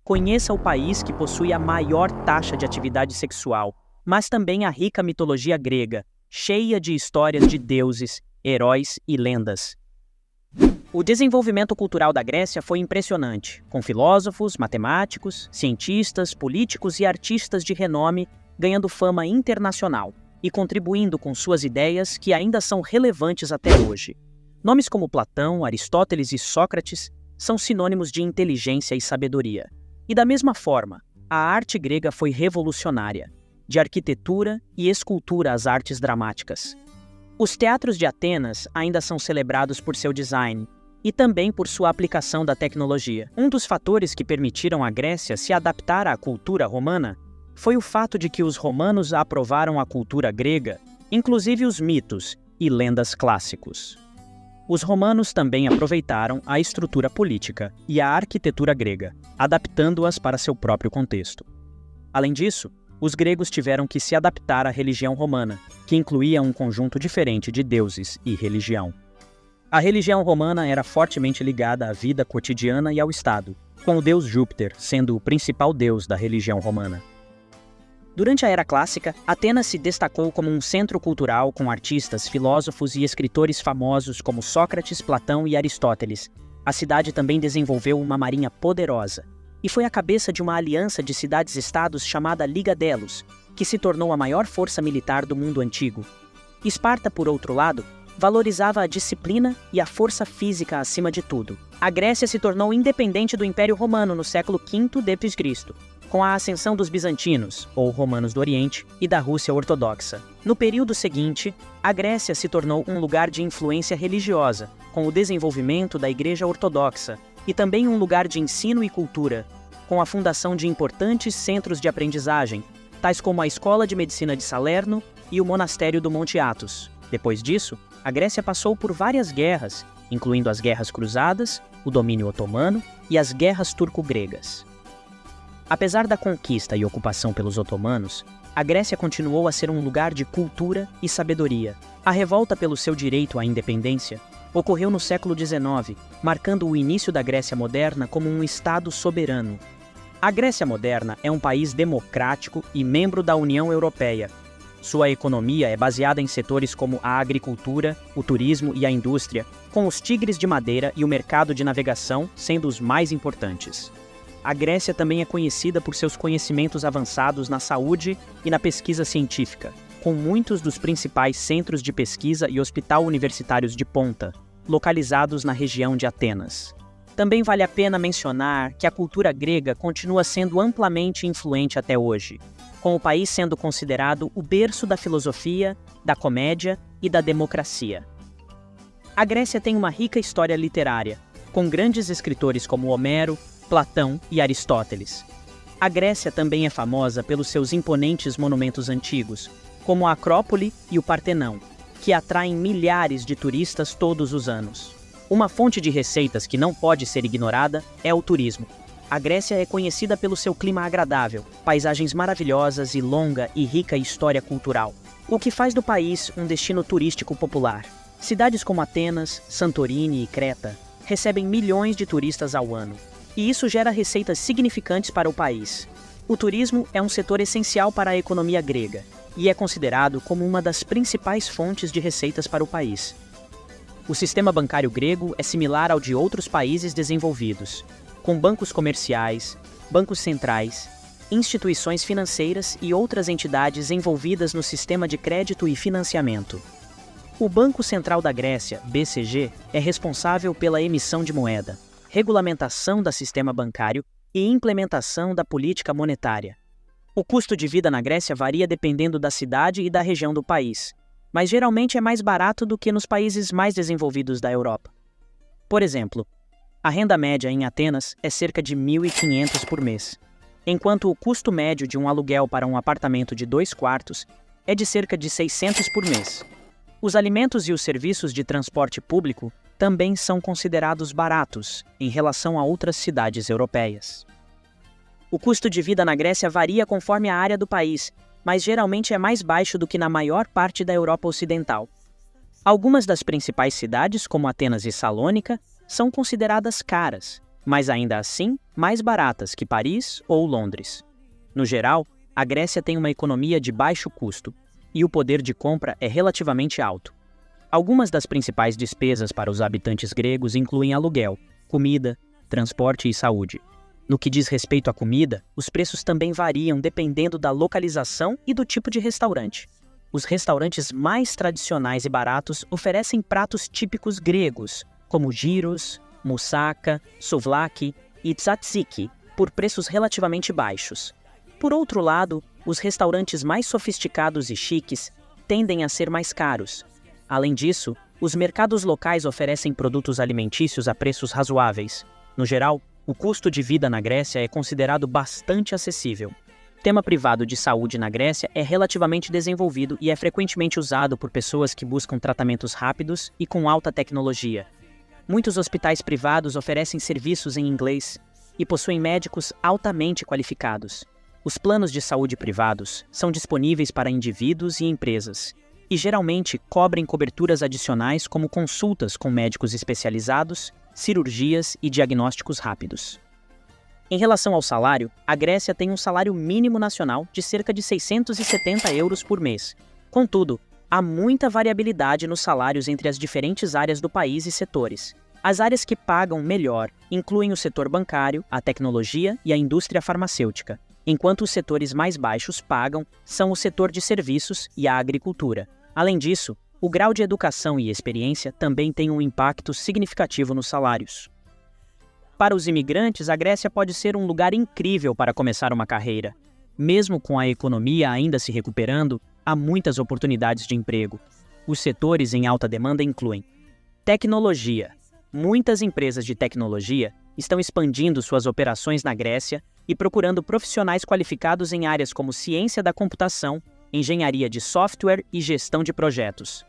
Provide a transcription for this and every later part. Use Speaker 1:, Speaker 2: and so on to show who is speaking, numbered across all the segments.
Speaker 1: conheça o país que possui a maior taxa de atividade sexual, mas também a rica mitologia grega, cheia de histórias de deuses, heróis e lendas. O desenvolvimento cultural da Grécia foi impressionante, com filósofos, matemáticos, cientistas, políticos e artistas de renome ganhando fama internacional e contribuindo com suas ideias que ainda são relevantes até hoje. Nomes como Platão, Aristóteles e Sócrates são sinônimos de inteligência e sabedoria. E da mesma forma, a arte grega foi revolucionária, de arquitetura e escultura às artes dramáticas. Os teatros de Atenas ainda são celebrados por seu design e também por sua aplicação da tecnologia. Um dos fatores que permitiram à Grécia se adaptar à cultura romana foi o fato de que os romanos aprovaram a cultura grega, inclusive os mitos e lendas clássicos. Os romanos também aproveitaram a estrutura política e a arquitetura grega, adaptando-as para seu próprio contexto. Além disso, os gregos tiveram que se adaptar à religião romana, que incluía um conjunto diferente de deuses e religião. A religião romana era fortemente ligada à vida cotidiana e ao Estado, com o deus Júpiter sendo o principal deus da religião romana. Durante a Era Clássica, Atenas se destacou como um centro cultural com artistas, filósofos e escritores famosos como Sócrates, Platão e Aristóteles. A cidade também desenvolveu uma marinha poderosa e foi a cabeça de uma aliança de cidades-estados chamada Liga Delos, que se tornou a maior força militar do mundo antigo. Esparta, por outro lado, valorizava a disciplina e a força física acima de tudo. A Grécia se tornou independente do Império Romano no século V d.C., com a ascensão dos bizantinos, ou romanos do Oriente, e da Rússia ortodoxa. No período seguinte, a Grécia se tornou um lugar de influência religiosa, com o desenvolvimento da Igreja Ortodoxa, e também um lugar de ensino e cultura, com a fundação de importantes centros de aprendizagem, tais como a Escola de Medicina de Salerno e o Monastério do Monte Athos. Depois disso, a Grécia passou por várias guerras, incluindo as Guerras Cruzadas, o domínio otomano e as Guerras Turco-Gregas. Apesar da conquista e ocupação pelos otomanos, a Grécia continuou a ser um lugar de cultura e sabedoria. A revolta pelo seu direito à independência ocorreu no século XIX, marcando o início da Grécia moderna como um Estado soberano. A Grécia moderna é um país democrático e membro da União Europeia. Sua economia é baseada em setores como a agricultura, o turismo e a indústria, com os tigres de madeira e o mercado de navegação sendo os mais importantes. A Grécia também é conhecida por seus conhecimentos avançados na saúde e na pesquisa científica, com muitos dos principais centros de pesquisa e hospital universitários de ponta, localizados na região de Atenas. Também vale a pena mencionar que a cultura grega continua sendo amplamente influente até hoje, com o país sendo considerado o berço da filosofia, da comédia e da democracia. A Grécia tem uma rica história literária, com grandes escritores como Homero, Platão e Aristóteles. A Grécia também é famosa pelos seus imponentes monumentos antigos, como a Acrópole e o Partenão, que atraem milhares de turistas todos os anos. Uma fonte de receitas que não pode ser ignorada é o turismo. A Grécia é conhecida pelo seu clima agradável, paisagens maravilhosas e longa e rica história cultural, o que faz do país um destino turístico popular. Cidades como Atenas, Santorini e Creta recebem milhões de turistas ao ano, e isso gera receitas significantes para o país. O turismo é um setor essencial para a economia grega e é considerado como uma das principais fontes de receitas para o país. O sistema bancário grego é similar ao de outros países desenvolvidos, com bancos comerciais, bancos centrais, instituições financeiras e outras entidades envolvidas no sistema de crédito e financiamento. O Banco Central da Grécia, BCG, é responsável pela emissão de moeda, regulamentação do sistema bancário e implementação da política monetária. O custo de vida na Grécia varia dependendo da cidade e da região do país, mas geralmente é mais barato do que nos países mais desenvolvidos da Europa. Por exemplo, a renda média em Atenas é cerca de 1.500 por mês, enquanto o custo médio de um aluguel para um apartamento de 2 quartos é de cerca de 600 por mês. Os alimentos e os serviços de transporte público também são considerados baratos em relação a outras cidades europeias. O custo de vida na Grécia varia conforme a área do país, mas geralmente é mais baixo do que na maior parte da Europa Ocidental. Algumas das principais cidades, como Atenas e Salônica, são consideradas caras, mas ainda assim mais baratas que Paris ou Londres. No geral, a Grécia tem uma economia de baixo custo e o poder de compra é relativamente alto. Algumas das principais despesas para os habitantes gregos incluem aluguel, comida, transporte e saúde. No que diz respeito à comida, os preços também variam dependendo da localização e do tipo de restaurante. Os restaurantes mais tradicionais e baratos oferecem pratos típicos gregos, como gyros, moussaka, souvlaki e tzatziki, por preços relativamente baixos. Por outro lado, os restaurantes mais sofisticados e chiques tendem a ser mais caros. Além disso, os mercados locais oferecem produtos alimentícios a preços razoáveis. No geral, o custo de vida na Grécia é considerado bastante acessível. O tema privado de saúde na Grécia é relativamente desenvolvido e é frequentemente usado por pessoas que buscam tratamentos rápidos e com alta tecnologia. Muitos hospitais privados oferecem serviços em inglês e possuem médicos altamente qualificados. Os planos de saúde privados são disponíveis para indivíduos e empresas, e geralmente cobrem coberturas adicionais como consultas com médicos especializados, cirurgias e diagnósticos rápidos. Em relação ao salário, a Grécia tem um salário mínimo nacional de cerca de 670 euros por mês. Contudo, há muita variabilidade nos salários entre as diferentes áreas do país e setores. As áreas que pagam melhor incluem o setor bancário, a tecnologia e a indústria farmacêutica, enquanto os setores mais baixos pagam são o setor de serviços e a agricultura. Além disso, o grau de educação e experiência também tem um impacto significativo nos salários. Para os imigrantes, a Grécia pode ser um lugar incrível para começar uma carreira. Mesmo com a economia ainda se recuperando, há muitas oportunidades de emprego. Os setores em alta demanda incluem tecnologia. Muitas empresas de tecnologia estão expandindo suas operações na Grécia e procurando profissionais qualificados em áreas como ciência da computação, engenharia de software e gestão de projetos.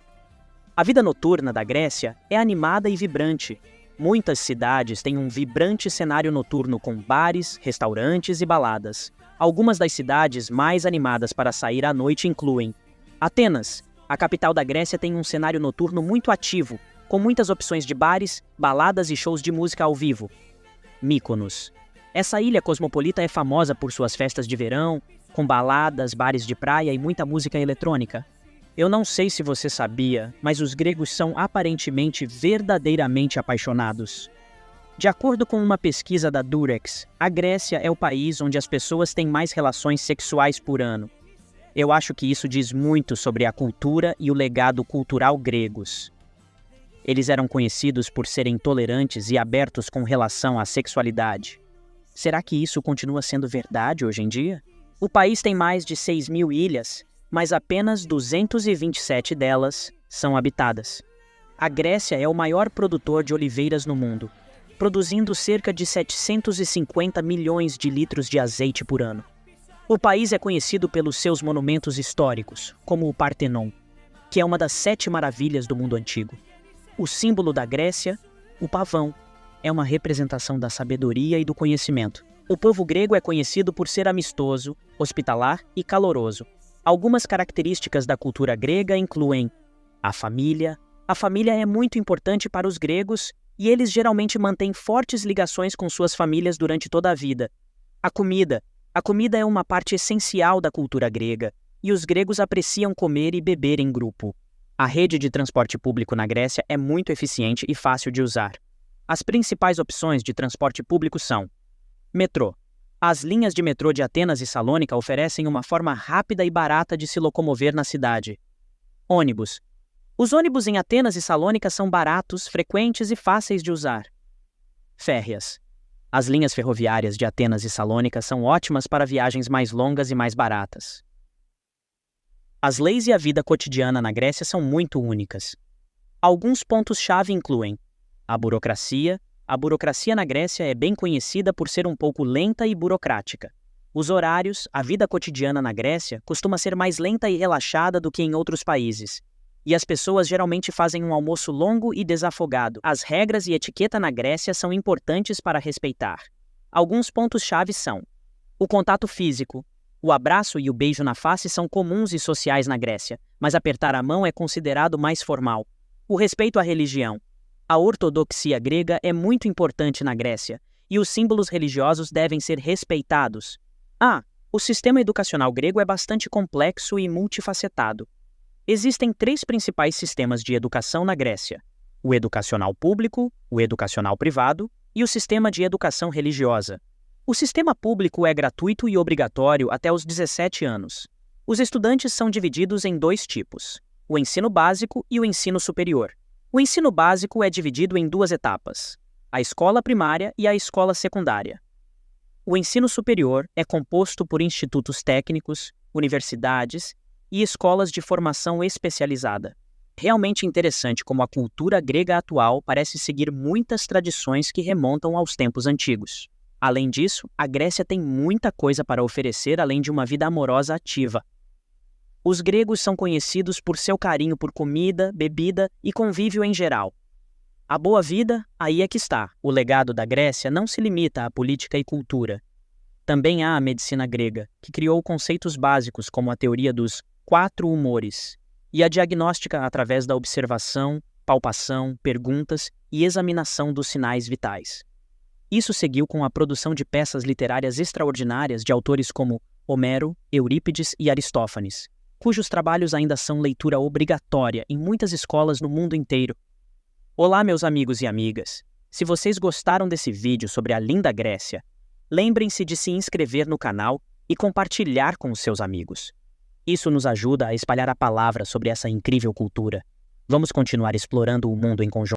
Speaker 1: A vida noturna da Grécia é animada e vibrante. Muitas cidades têm um vibrante cenário noturno com bares, restaurantes e baladas. Algumas das cidades mais animadas para sair à noite incluem Atenas. A capital da Grécia tem um cenário noturno muito ativo, com muitas opções de bares, baladas e shows de música ao vivo. Mykonos. Essa ilha cosmopolita é famosa por suas festas de verão, com baladas, bares de praia e muita música eletrônica. Eu não sei se você sabia, mas os gregos são aparentemente verdadeiramente apaixonados. De acordo com uma pesquisa da Durex, a Grécia é o país onde as pessoas têm mais relações sexuais por ano. Eu acho que isso diz muito sobre a cultura e o legado cultural gregos. Eles eram conhecidos por serem tolerantes e abertos com relação à sexualidade. Será que isso continua sendo verdade hoje em dia? O país tem mais de 6.000 ilhas, mas apenas 227 delas são habitadas. A Grécia é o maior produtor de oliveiras no mundo, produzindo cerca de 750 milhões de litros de azeite por ano. O país é conhecido pelos seus monumentos históricos, como o Partenon, que é uma das 7 maravilhas do mundo antigo. O símbolo da Grécia, o pavão, é uma representação da sabedoria e do conhecimento. O povo grego é conhecido por ser amistoso, hospitalar e caloroso. Algumas características da cultura grega incluem a família. A família é muito importante para os gregos e eles geralmente mantêm fortes ligações com suas famílias durante toda a vida. A comida. A comida é uma parte essencial da cultura grega e os gregos apreciam comer e beber em grupo. A rede de transporte público na Grécia é muito eficiente e fácil de usar. As principais opções de transporte público são metrô. As linhas de metrô de Atenas e Salônica oferecem uma forma rápida e barata de se locomover na cidade. Ônibus. Os ônibus em Atenas e Salônica são baratos, frequentes e fáceis de usar. Férreas. As linhas ferroviárias de Atenas e Salônica são ótimas para viagens mais longas e mais baratas. As leis e a vida cotidiana na Grécia são muito únicas. Alguns pontos-chave incluem a burocracia. A burocracia na Grécia é bem conhecida por ser um pouco lenta e burocrática. Os horários, a vida cotidiana na Grécia costuma ser mais lenta e relaxada do que em outros países. E as pessoas geralmente fazem um almoço longo e desafogado. As regras e etiqueta na Grécia são importantes para respeitar. Alguns pontos-chave são o contato físico. O abraço e o beijo na face são comuns e sociais na Grécia, mas apertar a mão é considerado mais formal. O respeito à religião. A ortodoxia grega é muito importante na Grécia, e os símbolos religiosos devem ser respeitados. O sistema educacional grego é bastante complexo e multifacetado. Existem 3 principais sistemas de educação na Grécia: o educacional público, o educacional privado e o sistema de educação religiosa. O sistema público é gratuito e obrigatório até os 17 anos. Os estudantes são divididos em 2 tipos: o ensino básico e o ensino superior. O ensino básico é dividido em 2 etapas: a escola primária e a escola secundária. O ensino superior é composto por institutos técnicos, universidades e escolas de formação especializada. Realmente interessante como a cultura grega atual parece seguir muitas tradições que remontam aos tempos antigos. Além disso, a Grécia tem muita coisa para oferecer além de uma vida amorosa ativa. Os gregos são conhecidos por seu carinho por comida, bebida e convívio em geral. A boa vida, aí é que está. O legado da Grécia não se limita à política e cultura. Também há a medicina grega, que criou conceitos básicos como a teoria dos 4 humores e a diagnóstica através da observação, palpação, perguntas e examinação dos sinais vitais. Isso seguiu com a produção de peças literárias extraordinárias de autores como Homero, Eurípides e Aristófanes, cujos trabalhos ainda são leitura obrigatória em muitas escolas no mundo inteiro. Olá, meus amigos e amigas! Se vocês gostaram desse vídeo sobre a linda Grécia, lembrem-se de se inscrever no canal e compartilhar com os seus amigos. Isso nos ajuda a espalhar a palavra sobre essa incrível cultura. Vamos continuar explorando o mundo em conjunto.